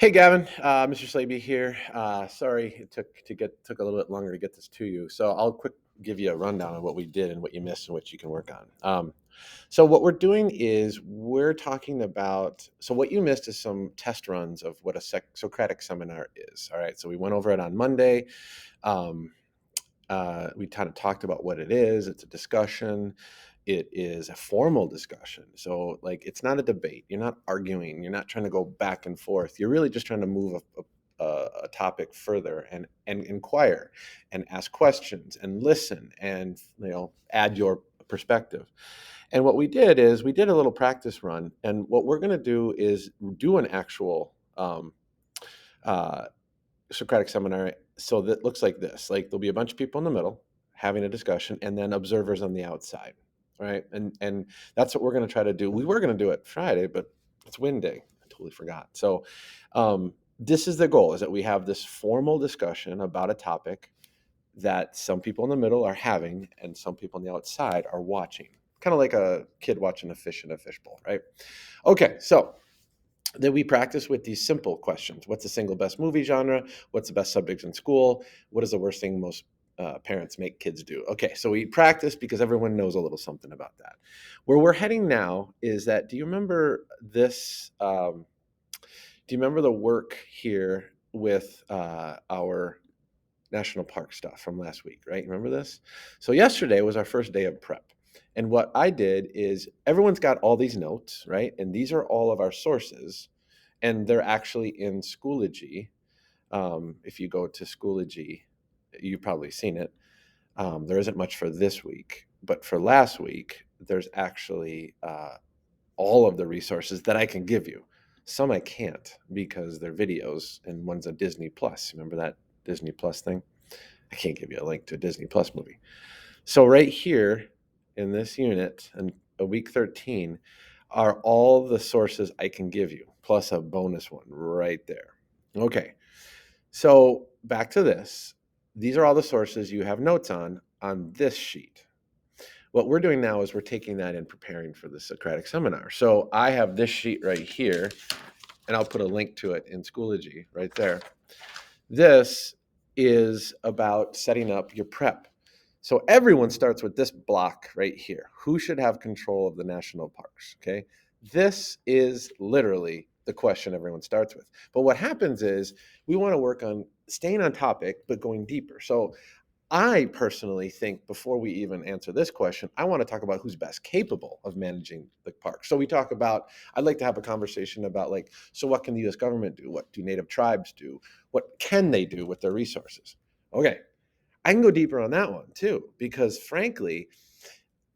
Hey Gavin, Mr. Slaby here. Sorry it took a little bit longer to get this to you. So I'll quick give you a rundown of what we did and what you missed and what you can work on. So what we're doing is we're talking about. So what you missed is some test runs of what a Socratic seminar is. All right. So we went over it on Monday. Um, we kind of talked about what it is. It's a discussion. It is a formal discussion. So, like, it's not a debate. You're not arguing. You're not trying to go back and forth. You're really just trying to move a topic further and inquire and ask questions and listen and add your perspective. And what we did is we did a little practice run. And what we're going to do is do an actual uh, Socratic seminar. So that looks like this. Like there'll be a bunch of people in the middle having a discussion, and then observers on the outside, right? And that's what we're going to try to do. We were going to do it Friday, but it's wind day. I totally forgot. So this is the goal: is that we have this formal discussion about a topic that some people in the middle are having, and some people on the outside are watching. Kind of like a kid watching a fish in a fishbowl, right? Okay, so that we practice with these simple questions. What's the single best movie genre? What's the best subject in school? What is the worst thing most parents make kids do? Okay, so we practice because everyone knows a little something about that. Where we're heading now is that, do you remember this? Do you remember the work here with our national park stuff from last week, right? You remember this? So yesterday was our first day of prep. And what I did is everyone's got all these notes, right? And these are all of our sources, and they're actually in Schoology. If you go to Schoology, you've probably seen it. There isn't much for this week, but for last week, there's actually all of the resources that I can give you. Some I can't because they're videos, and one's a Disney Plus. Remember that Disney Plus thing? I can't give you a link to a Disney Plus movie. So right here in this unit and a week 13 are all the sources I can give you, plus a bonus one right there. Okay. So back to this. These are all the sources you have notes on this sheet. What we're doing now is we're taking that and preparing for the Socratic seminar. So I have this sheet right here, and I'll put a link to it in Schoology right there. This is about setting up your prep. So everyone starts with this block right here. Who should have control of the national parks? Okay. This is literally the question everyone starts with. But what happens is we want to work on staying on topic, but going deeper. So I personally think before we even answer this question, I want to talk about who's best capable of managing the park. So we talk about, I'd like to have a conversation about, like, so what can the US government do? What do native tribes do? What can they do with their resources? Okay, I can go deeper on that one too, because frankly,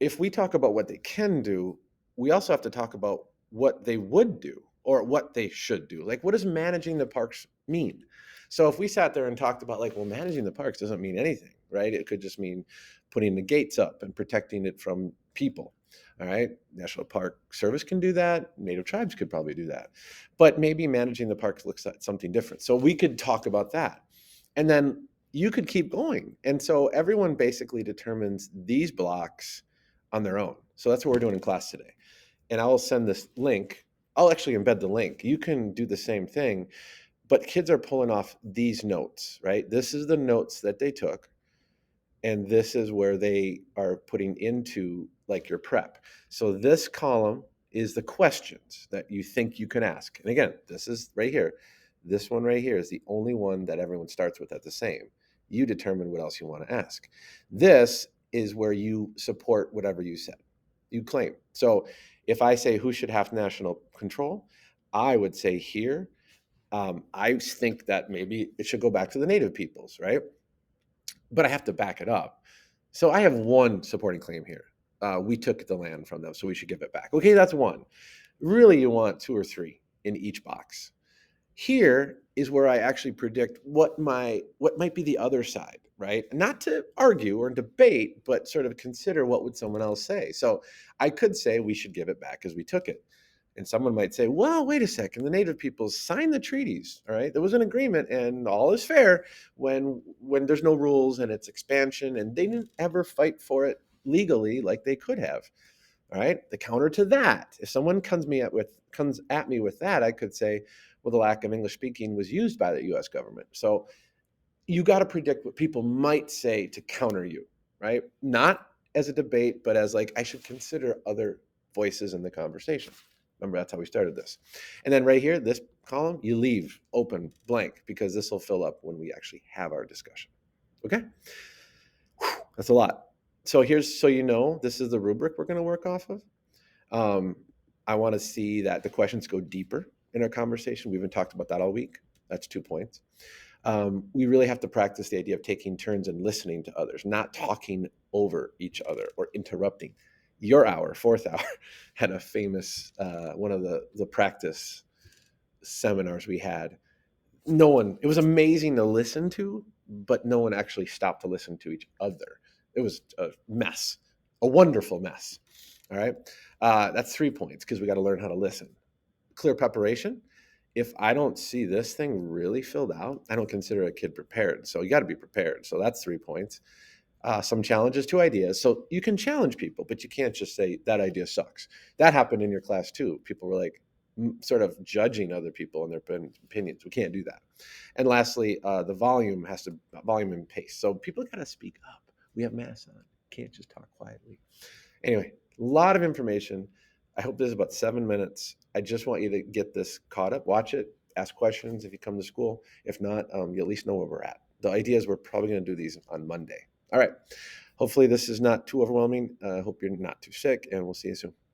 if we talk about what they can do, we also have to talk about what they would do or what they should do. Like, what does managing the parks mean? So if we sat there and talked about, like, well, managing the parks doesn't mean anything, right? It could just mean putting the gates up and protecting it from people. All right. National Park Service can do that. Native tribes could probably do that. But maybe managing the parks looks at something different. So we could talk about that. And then you could keep going. And so everyone basically determines these blocks on their own. So that's what we're doing in class today. And I'll send this link. I'll actually embed the link. You can do the same thing, but kids are pulling off these notes, right? This is the notes that they took, and this is where they are putting into, like, your prep. So this column is the questions that you think you can ask. And again, this is right here. This one right here is the only one that everyone starts with at the same. You determine what else you want to ask. This is where you support whatever you said, you claim. So if I say who should have national control, I would say here, I think that maybe it should go back to the native peoples, right? But I have to back it up. So I have one supporting claim here. We took the land from them, so we should give it back. Okay, that's one. Really, you want two or three in each box. Here is where I actually predict what might be the other side, right? Not to argue or debate, but sort of consider what would someone else say. So I could say we should give it back because we took it. And someone might say, well, wait a second, the native peoples signed the treaties, all right? There was an agreement and all is fair when there's no rules and it's expansion, and they didn't ever fight for it legally like they could have. All right. The counter to that, if someone comes at me with that, I could say, Well, the lack of English speaking was used by the US government. So you got to predict what people might say to counter you, right? Not as a debate, but as like, I should consider other voices in the conversation. Remember, that's how we started this. And then right here, this column, you leave open blank because this will fill up when we actually have our discussion. Okay? That's a lot. So here's, so you know, this is the rubric we're going to work off of. Um, I want to see that the questions go deeper in our conversation. We haven't talked about that all week. That's 2 points. We really have to practice the idea of taking turns and listening to others, not talking over each other or interrupting. Your hour, fourth hour, had a famous one of the practice seminars we had. No one, it was amazing to listen to, but no one actually stopped to listen to each other. It was a mess, a wonderful mess. All right. That's 3 points because we got to learn how to listen. Clear preparation. If I don't see this thing really filled out, I don't consider a kid prepared. So you got to be prepared. So that's 3 points. Some challenges, 2 ideas. So you can challenge people, but you can't just say that idea sucks. That happened in your class too. People were like sort of judging other people and their opinions. We can't do that. And lastly, the volume and pace. So people got to speak up. We have masks on. Can't just talk quietly. Anyway, a lot of information. I hope this is about 7 minutes. I just want you to get this caught up, watch it, ask questions if you come to school. If not, you at least know where we're at. The idea is we're probably going to do these on Monday. All right. Hopefully this is not too overwhelming. I hope you're not too sick, and we'll see you soon.